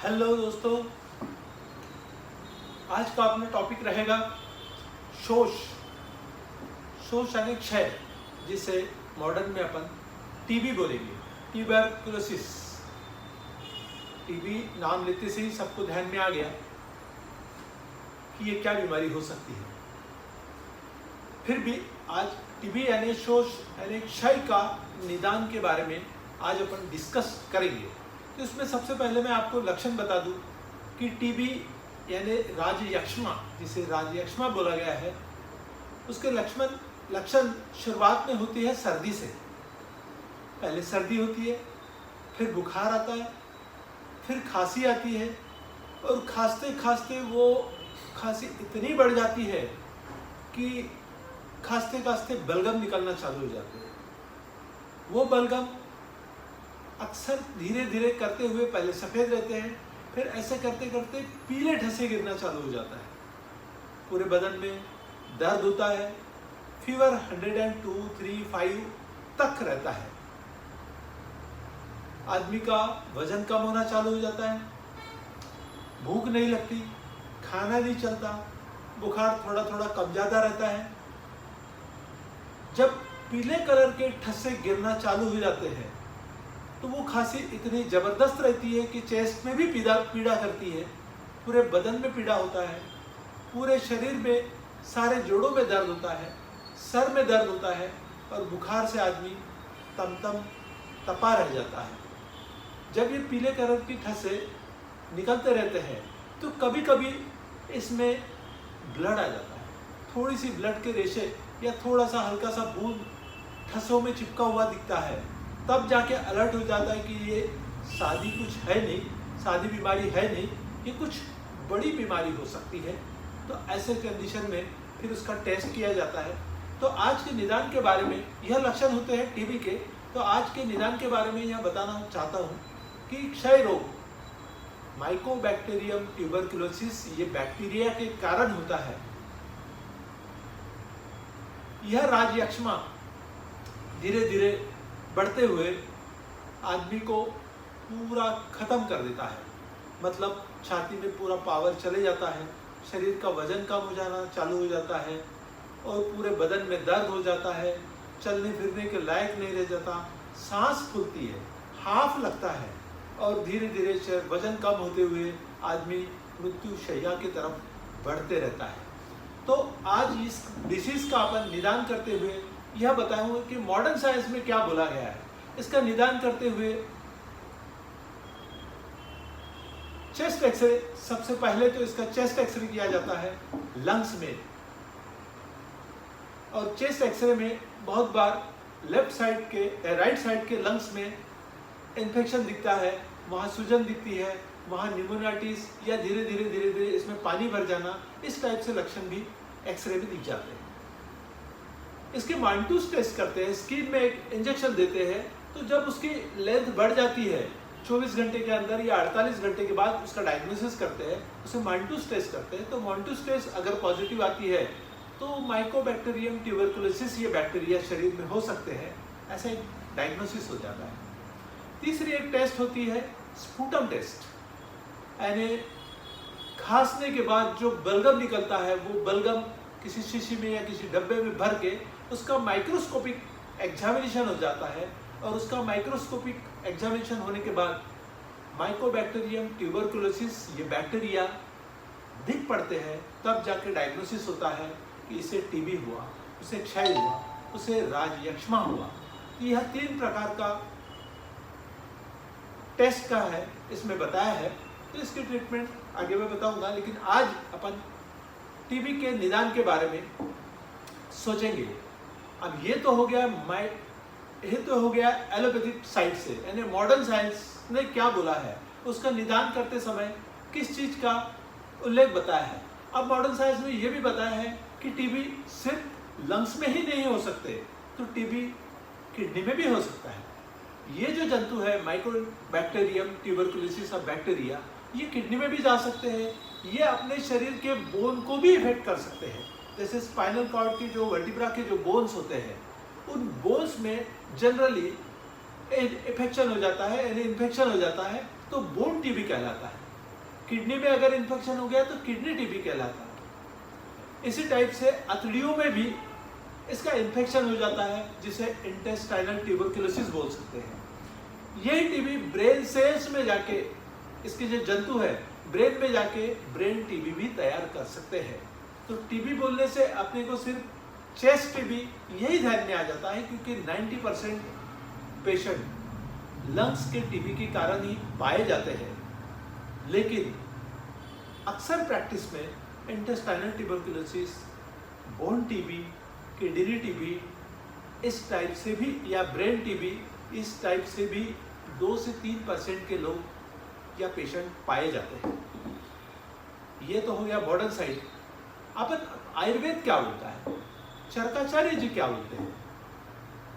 Hello दोस्तों, आज का अपना टॉपिक रहेगा शोष। शोष यानी क्षय, जिसे मॉडर्न में अपन टीबी बोलेंगे, ट्यूबरकुलोसिस। टीबी नाम लेते से ही सबको ध्यान में आ गया कि ये क्या बीमारी हो सकती है। फिर भी आज टीबी यानी शोष यानी क्षय का निदान के बारे में आज अपन डिस्कस करेंगे। तो इसमें सबसे पहले मैं आपको लक्षण बता दूं कि टीबी यानी राजयक्ष्मा, जिसे राजयक्ष्मा बोला गया है, उसके लक्षण शुरुआत में होती है सर्दी से। पहले सर्दी होती है, फिर बुखार आता है, फिर खांसी आती है और खांसते खांसते वो खांसी इतनी बढ़ जाती है कि खांसते खांसते बलगम निकलना चालू हो जाते हैं। वो बलगम अक्सर धीरे धीरे करते हुए पहले सफ़ेद रहते हैं, फिर ऐसे करते करते पीले ढसे गिरना चालू हो जाता है। पूरे बदन में दर्द होता है, फीवर 102, 3, 5 तक रहता है। आदमी का वजन कम होना चालू हो जाता है, भूख नहीं लगती, खाना नहीं चलता, बुखार थोड़ा थोड़ा कम ज़्यादा रहता है। जब पीले कलर के ठस्से गिरना चालू हो जाते हैं तो वो खांसी इतनी ज़बरदस्त रहती है कि चेस्ट में भी पीड़ा करती है, पूरे बदन में पीड़ा होता है, पूरे शरीर में सारे जोड़ों में दर्द होता है, सर में दर्द होता है और बुखार से आदमी तपा रह जाता है। जब ये पीले कलर की ठस्से निकलते रहते हैं तो कभी कभी इसमें ब्लड आ जाता है, थोड़ी सी ब्लड के रेशे या थोड़ा सा हल्का सा बूंद ठसों में चिपका हुआ दिखता है। तब जाके अलर्ट हो जाता है कि ये सादी कुछ है नहीं, सादी बीमारी है नहीं, ये कुछ बड़ी बीमारी हो सकती है। तो ऐसे कंडीशन में फिर उसका टेस्ट किया जाता है। तो आज के निदान के बारे में यह लक्षण होते हैं टीबी के। तो आज के निदान के बारे में यह बताना चाहता हूँ कि क्षय रोग, माइकोबैक्टीरियम ट्यूबरकुलोसिस, ये बैक्टीरिया के कारण होता है। यह राजयक्ष्मा धीरे धीरे बढ़ते हुए आदमी को पूरा ख़त्म कर देता है। मतलब छाती में पूरा पावर चले जाता है, शरीर का वजन कम हो जाना चालू हो जाता है और पूरे बदन में दर्द हो जाता है, चलने फिरने के लायक नहीं रह जाता, सांस फूलती है, हाफ लगता है और धीरे धीरे वजन कम होते हुए आदमी मृत्यु शैया की तरफ बढ़ते रहता है। तो आज इस डिसीज़ का अपन निदान करते हुए यह बताऊंगा कि मॉडर्न साइंस में क्या बोला गया है। इसका निदान करते हुए चेस्ट एक्सरे, सबसे पहले तो इसका चेस्ट एक्सरे किया जाता है लंग्स में, और चेस्ट एक्सरे में बहुत बार राइट साइड के लंग्स में इन्फेक्शन दिखता है, वहाँ सूजन दिखती है, वहाँ निमोनाइटिस या धीरे धीरे इसमें पानी भर जाना, इस टाइप से लक्षण भी एक्सरे में दिख जाते हैं। इसके मांटूस टेस्ट करते हैं, स्किन में एक इंजेक्शन देते हैं। तो जब उसकी लेंथ बढ़ जाती है 24 घंटे के अंदर या 48 घंटे के बाद उसका डायग्नोसिस करते हैं, उसे मांटूस टेस्ट करते हैं। तो मांटूस टेस्ट अगर पॉजिटिव आती है तो माइकोबैक्टीरियम ट्यूबरकुलोसिस ये बैक्टीरिया शरीर में हो सकते हैं, ऐसा एक डायग्नोसिस हो जाता है। तीसरी एक टेस्ट होती है स्पूटम टेस्ट, यानी खांसने के बाद जो बलगम निकलता है वो बलगम किसी शीशी में या किसी डब्बे में भर के उसका माइक्रोस्कोपिक एग्जामिनेशन हो जाता है, और उसका माइक्रोस्कोपिक एग्जामिनेशन होने के बाद माइकोबैक्टीरियम ट्यूबरकुलोसिस ये बैक्टीरिया दिख पड़ते हैं। तब जाके डायग्नोसिस होता है कि इसे टीबी हुआ, उसे क्षय हुआ, उसे राजयक्ष्मा हुआ। यह 3 प्रकार का टेस्ट का है, इसमें बताया है। तो इसकी ट्रीटमेंट आगे मैं बताऊंगा, लेकिन आज अपन टीबी के निदान के बारे में सोचेंगे। अब ये तो हो गया एलोपैथिक साइड से, यानी मॉडर्न साइंस ने क्या बोला है, उसका निदान करते समय किस चीज़ का उल्लेख बताया है। अब मॉडर्न साइंस में ये भी बताया है कि टीबी सिर्फ लंग्स में ही नहीं हो सकते, तो टीबी किडनी में भी हो सकता है। ये जो जंतु है माइकोबैक्टीरियम ट्यूबरकुलोसिस और बैक्टीरिया, ये किडनी में भी जा सकते हैं। ये अपने शरीर के बोन को भी इफेक्ट कर सकते हैं। जैसे स्पाइनल कॉर्ड की जो वर्टिब्रा के जो बोन्स होते हैं, उन बोन्स में जनरली इन्फेक्शन हो जाता है, तो बोन टीबी कहलाता है। किडनी में अगर इन्फेक्शन हो गया तो किडनी टीबी कहलाता है। इसी टाइप से अतड़ियों में भी इसका इन्फेक्शन हो जाता है, जिसे इंटेस्टाइनल ट्यूबरकुलोसिस बोल सकते हैं। यही टीबी ब्रेन सेल्स में जाके, इसके जो जंतु है ब्रेन में जाके ब्रेन टीबी भी तैयार कर सकते हैं। तो टीबी बोलने से अपने को सिर्फ चेस्ट टीबी यही ध्यान में आ जाता है, क्योंकि 90% पेशेंट लंग्स के टीबी के कारण ही पाए जाते हैं। लेकिन अक्सर प्रैक्टिस में intestinal tuberculosis, bone TB, kidney TB इस टाइप से भी, या ब्रेन टीबी इस टाइप से भी 2 से 3% के लोग या पेशेंट पाए जाते हैं। ये तो हो गया मॉडर्न साइड। अपन आयुर्वेद क्या बोलता है, चरकाचार्य जी क्या बोलते हैं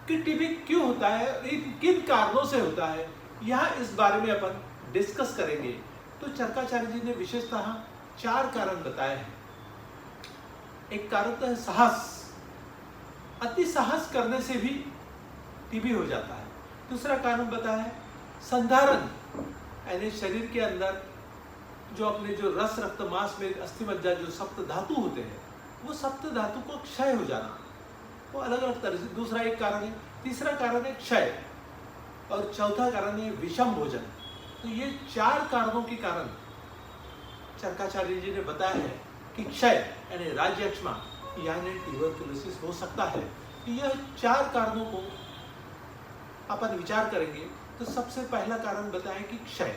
कि टीबी क्यों होता है, किन कारणों से होता है, यहाँ इस बारे में अपन डिस्कस करेंगे। तो चरकाचार्य जी ने विशेषतः 4 कारण बताए हैं। एक कारण तो है साहस, अति साहस करने से भी टीबी हो जाता है। दूसरा कारण बताया है संधारण, यानी शरीर के अंदर जो अपने जो रस, रक्त, मांस में अस्थि मज्जा जो सप्त धातु होते हैं, वो सप्त धातु को क्षय हो जाना, वो अलग अलग तरह से। दूसरा एक कारण है। तीसरा कारण है क्षय, और चौथा कारण है विषम भोजन। तो ये 4 कारणों के कारण चरकाचार्य जी ने बताया है कि क्षय यानी राज्यक्षमा यानी ट्यूबरकुलोसिस हो सकता है। यह 4 कारणों को अपन विचार करेंगे। तो सबसे पहला कारण बताया कि क्षय,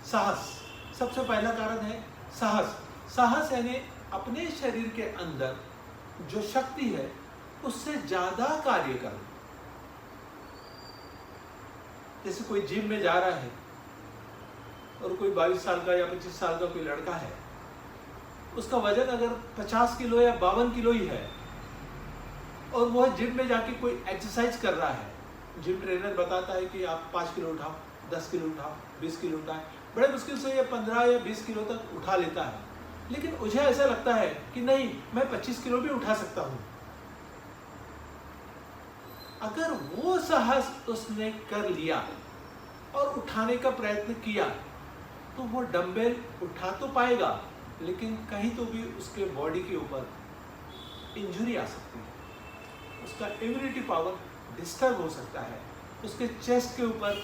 साहस। सबसे पहला कारण है साहस। साहस यानी अपने शरीर के अंदर जो शक्ति है उससे ज्यादा कार्य करना। जैसे कोई जिम में जा रहा है और कोई 22 साल का या 25 साल का कोई लड़का है, उसका वजन अगर 50 किलो या 52 किलो ही है, और वह जिम में जाके कोई एक्सरसाइज कर रहा है, जिम ट्रेनर बताता है कि आप 5 किलो उठाओ, 10 किलो उठाओ, 20 किलो उठाए, बड़े मुश्किल से ये 15 या 20 किलो तक उठा लेता है। लेकिन मुझे ऐसा लगता है कि नहीं, मैं 25 किलो भी उठा सकता हूं। अगर वो साहस उसने कर लिया और उठाने का प्रयत्न किया, तो वो डंबल उठा तो पाएगा, लेकिन कहीं तो भी उसके बॉडी के ऊपर इंजरी आ सकती है, उसका इम्यूनिटी पावर डिस्टर्ब हो सकता है, उसके चेस्ट के ऊपर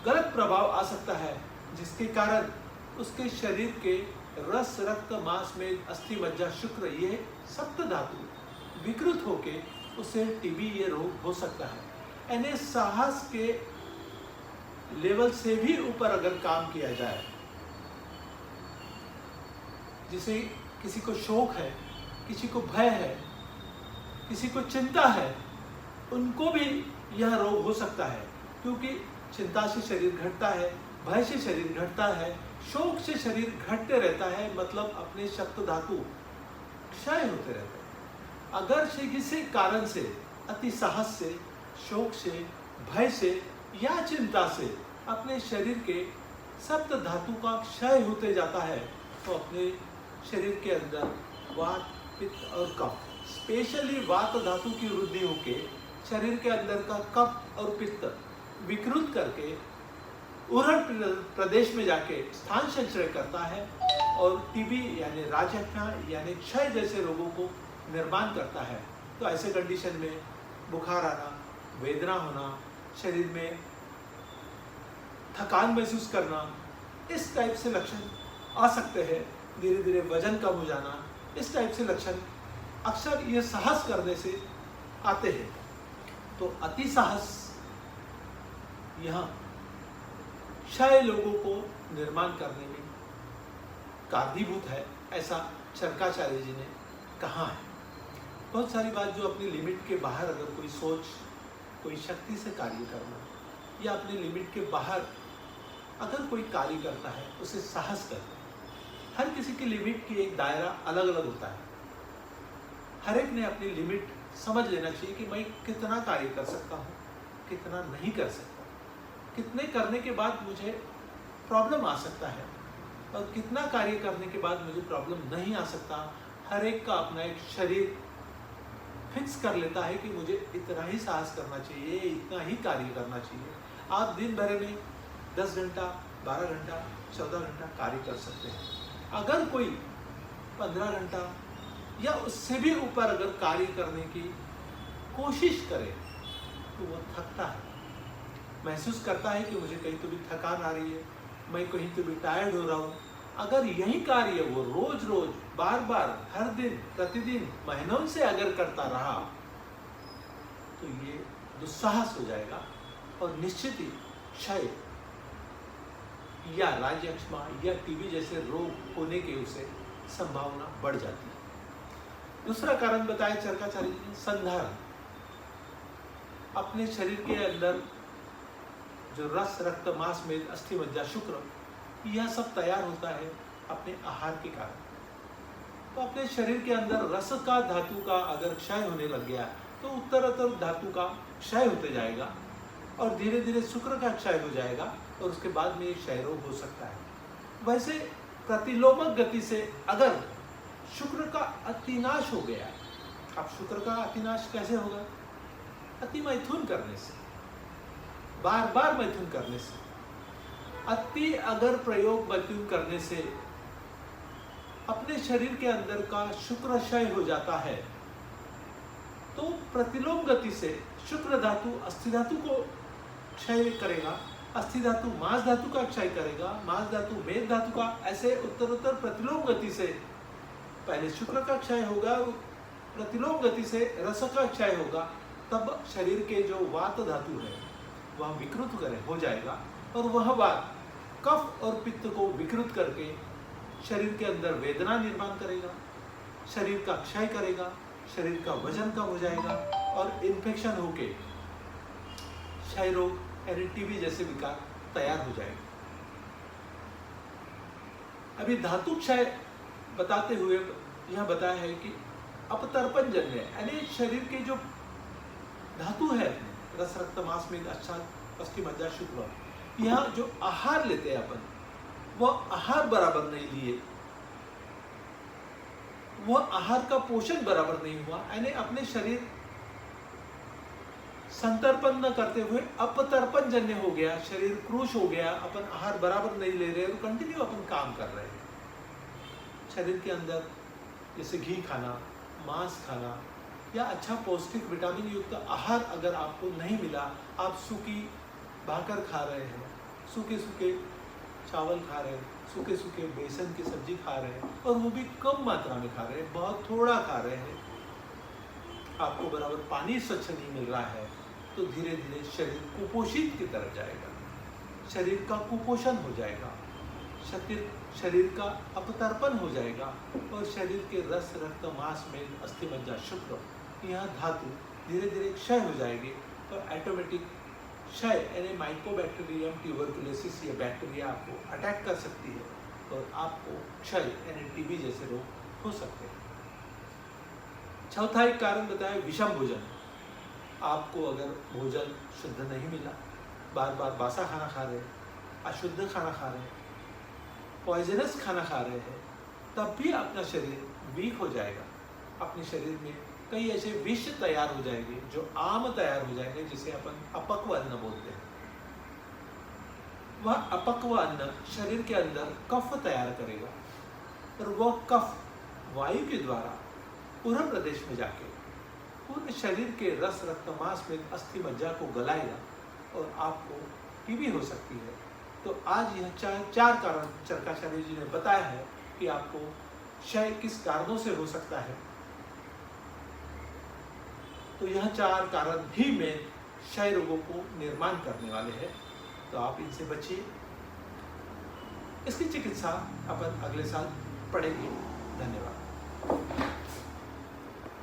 गलत प्रभाव आ सकता है, जिसके कारण उसके शरीर के रस, रक्त, मांस में अस्थि मज्जा, शुक्र, ये सप्त धातु विकृत होके उसे टीबी ये रोग हो सकता है। यानी साहस के लेवल से भी ऊपर अगर काम किया जाए, जिसे किसी को शोक है, किसी को भय है, किसी को चिंता है, उनको भी यह रोग हो सकता है। क्योंकि चिंता से शरीर घटता है, भय से शरीर घटता है, शोक से शरीर घटते रहता है, मतलब अपने सप्त धातु क्षय होते रहते हैं। अगर किसी कारण से, अति साहस से, शोक से, भय से या चिंता से अपने शरीर के सप्त धातु का क्षय होते जाता है, तो अपने शरीर के अंदर वात, पित्त और कफ, स्पेशली वात धातु की वृद्धि होके शरीर के अंदर का कफ और पित्त विकृत करके उरहर प्रदेश में जाके स्थान संचय करता है और टीबी यानी राज्यक्षमा यानी क्षय जैसे रोगों को निर्माण करता है। तो ऐसे कंडीशन में बुखार आना, वेदना होना, शरीर में थकान महसूस करना, इस टाइप से लक्षण आ सकते हैं। धीरे धीरे वजन कम हो जाना, इस टाइप से लक्षण अक्सर ये साहस करने से आते हैं। तो अति साहस यहाँ क्षय लोगों को निर्माण करने में कारणीभूत है, ऐसा चरकाचार्य जी ने कहा है। बहुत सारी बात जो अपनी लिमिट के बाहर अगर कोई सोच, कोई शक्ति से कार्य करना, या अपने लिमिट के बाहर अगर कोई कार्य करता है, उसे साहस करना। हर किसी की लिमिट की एक दायरा अलग अलग होता है। हर एक ने अपनी लिमिट समझ लेना चाहिए कि मैं कितना कार्य कर सकता हूँ, कितना नहीं कर सकता, कितने करने के बाद मुझे प्रॉब्लम आ सकता है और कितना कार्य करने के बाद मुझे प्रॉब्लम नहीं आ सकता। हर एक का अपना एक शरीर फिक्स कर लेता है कि मुझे इतना ही साहस करना चाहिए, इतना ही कार्य करना चाहिए। आप दिन भर में 10 घंटा, 12 घंटा, 14 घंटा कार्य कर सकते हैं। अगर कोई 15 घंटा या उससे भी ऊपर अगर कार्य करने की कोशिश करे तो वो थकता है, महसूस करता है कि मुझे कहीं तो भी थकान आ रही है, मैं कहीं तो भी टायर्ड हो रहा हूँ। अगर यही कार्य वो रोज रोज बार बार हर दिन प्रतिदिन महीनों से अगर करता रहा तो ये दुस्साहस हो जाएगा और निश्चित ही क्षय या राज्यक्षमा या टीबी जैसे रोग होने के उसे संभावना बढ़ जाती है। दूसरा कारण बताया चरकाचार्य जी ने, संधारण। अपने शरीर के अंदर जो रस, रक्त, मांस, मेद, अस्थि, मज्जा, शुक्र, यह सब तैयार होता है अपने आहार के कारण। तो अपने शरीर के अंदर रस का, धातु का अगर क्षय होने लग गया तो उत्तरोत्तर धातु का क्षय होते जाएगा और धीरे धीरे शुक्र का क्षय हो जाएगा और उसके बाद में क्षय रोग हो सकता है। वैसे प्रतिलोमक गति से अगर शुक्र का अतिनाश हो गया, अब शुक्र का अतिनाश कैसे होगा? अति मैथुन करने से, बार बार मैथुन करने से, अति अगर प्रयोग मैथुन करने से अपने शरीर के अंदर का शुक्र क्षय हो जाता है तो प्रतिलोम गति से शुक्र धातु अस्थि धातु को क्षय करेगा, अस्थि धातु मांस धातु का क्षय करेगा, मांस धातु मेद धातु का, ऐसे उत्तरोत्तर प्रतिलोम गति से पहले शुक्र का क्षय होगा, प्रतिलोम गति से रस का क्षय होगा, तब शरीर के जो वात धातु है वह विकृत हो जाएगा और वह बात कफ और पित्त को विकृत करके शरीर के अंदर वेदना निर्माण करेगा, शरीर का क्षय करेगा, शरीर का वजन कम हो जाएगा और इन्फेक्शन होके क्षय रोग यानी टीबी जैसे विकार तैयार हो जाएगा। अभी धातु क्षय बताते हुए यह बताया है कि अपतर्पण जन्य यानी शरीर के जो धातु है, रस, रक्त, मांस, मेद, अस्थि, मज्जा, शुक्र, यह जो आहार लेते हैं अपन, वह आहार बराबर नहीं लिए, वह आहार का पोषण बराबर नहीं हुआ, यानी अपने शरीर संतर्पण न करते हुए अपतर्पण जन्य हो गया, शरीर क्रूश हो गया, अपन आहार बराबर नहीं ले रहे और कंटिन्यू अपन काम कर रहे हैं। शरीर के अंदर जैसे घी खाना, मांस खाना या अच्छा पौष्टिक विटामिन युक्त आहार अगर आपको नहीं मिला, आप सूखी भाकर खा रहे हैं, सूखे सूखे चावल खा रहे हैं, सूखे सूखे बेसन की सब्जी खा रहे हैं और वो भी कम मात्रा में खा रहे हैं, बहुत थोड़ा खा रहे हैं, आपको बराबर पानी स्वच्छ नहीं मिल रहा है, तो धीरे धीरे शरीर कुपोषित की तरफ जाएगा, शरीर का कुपोषण हो जाएगा, शरीर का अपतर्पण हो जाएगा और शरीर के रस, रक्त, मांस, मेद, अस्थि, मज्जा, शुक्र, यह धातु धीरे धीरे क्षय हो जाएगी और ऑटोमेटिक क्षय यानी माइकोबैक्टीरियम ट्यूबरकुलोसिस या बैक्टीरिया आपको अटैक कर सकती है और आपको क्षय यानी टीबी जैसे रोग हो सकते हैं। चौथा एक कारण बताया विषम भोजन। आपको अगर भोजन शुद्ध नहीं मिला, बार बार बासा खाना खा रहे हैं, अशुद्ध खाना खा रहे हैं, पॉइजनस खाना खा रहे हैं, तब भी अपना शरीर वीक हो जाएगा। अपने शरीर में कई ऐसे विष तैयार हो जाएंगे जो आम तैयार हो जाएंगे, जिसे अपन अपक्व अन्न बोलते हैं। वह अपक्व अन्न शरीर के अंदर कफ तैयार करेगा और वह कफ वायु के द्वारा पूरे प्रदेश में जाके पूरे शरीर के रस, रक्त, मांस में अस्थि, मज्जा को गलाएगा और आपको टीबी हो सकती है। तो आज यह चार कारण चरकाचार्य जी ने बताया है कि आपको क्षय किस कारणों से हो सकता है। तो यह चार कारण ही में क्षय रोगों को निर्माण करने वाले हैं, तो आप इनसे बचिए। इसकी चिकित्सा अपन अगले साल पढ़ेंगे। धन्यवाद।